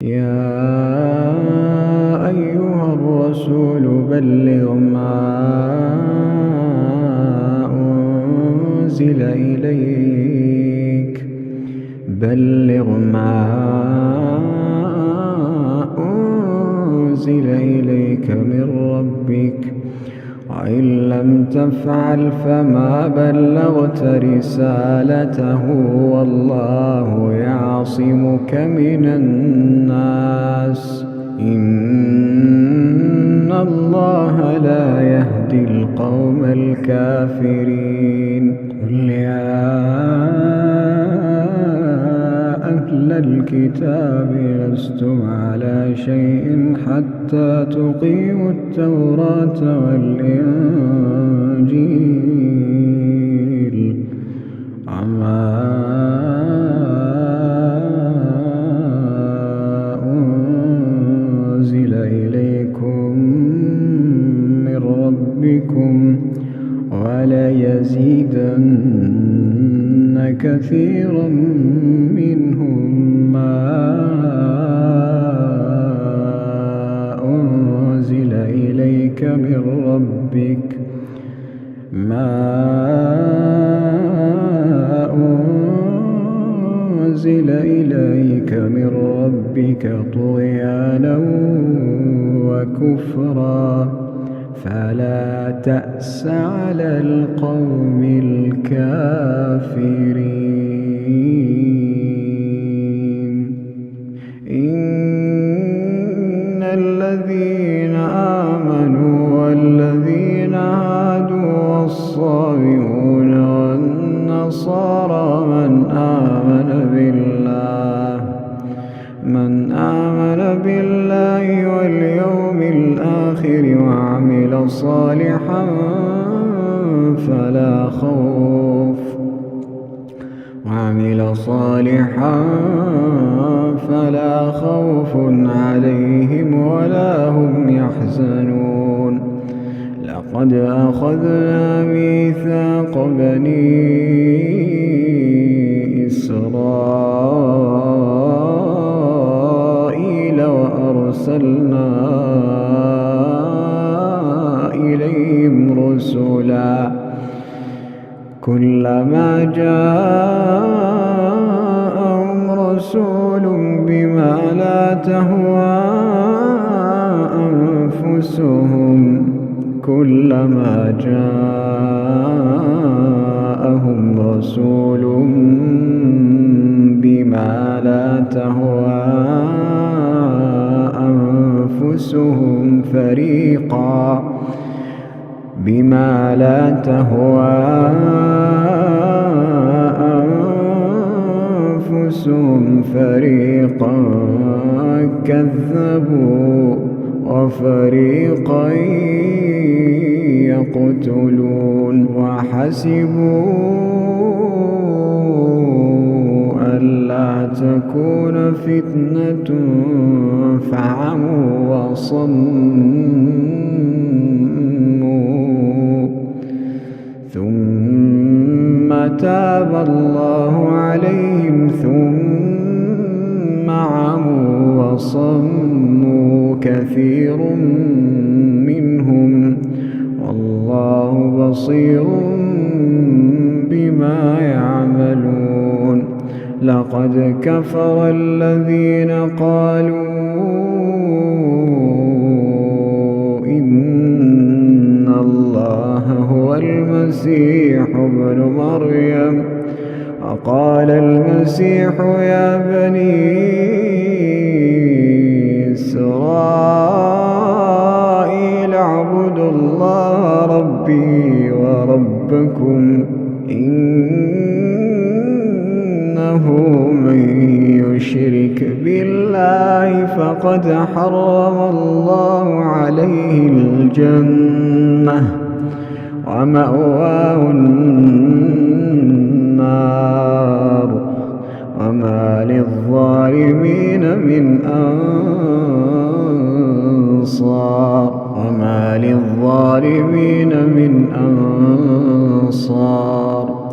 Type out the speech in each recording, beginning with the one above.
يا أيها الرسول بلغ ما أنزل إليك من ربك، وإن لم تفعل فما بلغت رسالته، والله يعصمك من الناس، إن الله لا يهدي القوم الكافرين. قل يا أهل الكتاب لستم على شيء حتى تقيموا التوراة والإنجيل، وما أنزل إليكم من ربكم، وليزيدن كثيرا منهم ما أنزل إليك من ربك طغيانا وكفرا، فلا تأس على القوم الكافرين. إن الذين آمنوا والذين هادوا والصابئون والنصارى من آمن بالله واليوم الآخر وعمل صالحا فلا خوف عليهم ولا هم يحزنون. لقد أخذنا ميثاق بني إسرائيل وأرسلنا إليهم رسلا، كلما جاءهم رسول بما لا تهوى أنفسهم فريقا كذبوا وفريقا يقتلون، وحسبوا ألا تكون فتنة فعموا وصموا، ثم تاب الله عليهم ثم عموا وصموا كثير منهم، والله بصير بما يعملون. لقد كفر الذين قالوا إن الله هو المسيح ابن مريم، وقال المسيح يا بني إسرائيل اعبدوا الله ربي وربكم، إنه من يشرك بالله فقد حرم الله عليه الجنة ومأواه النار، وما للظالمين من أنصار.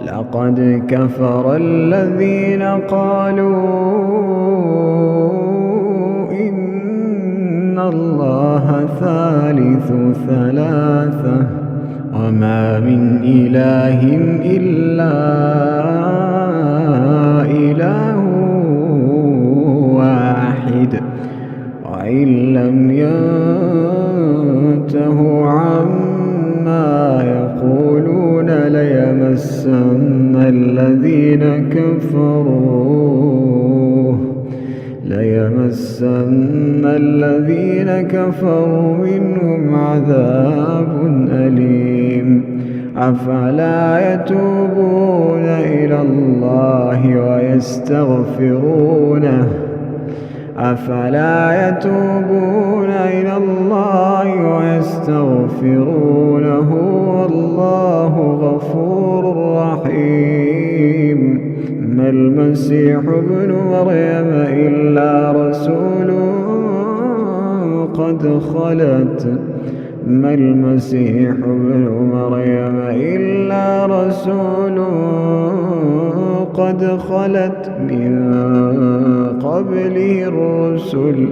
لقد كفر الذين قالوا الله ثالث ثلاثة وما من إله إلا إله واحد وإن لم ينتهوا عما يقولون ليمسن الذين كفروا منهم عذاب أليم أفلا يتوبون إلى الله ويستغفرونه والله غفور رحيم ما المسيح ابن مريم إلا رسول قد خلت من قبله الرسل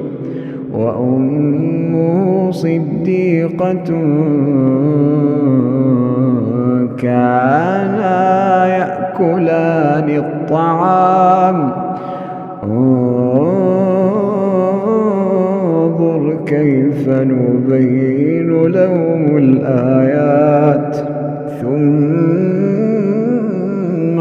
وأمه صديقة كانا يأكلان الطعام انظر كيف نبين لهم الآيات ثم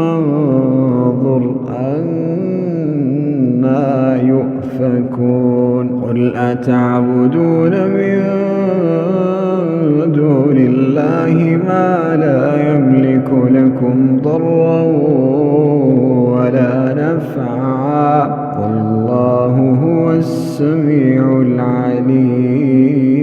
انظر أنى يؤفكون قل أتعبدون من دون الله ما لا يملك لكم ضرا ولا نفعا والله هو السميع العليم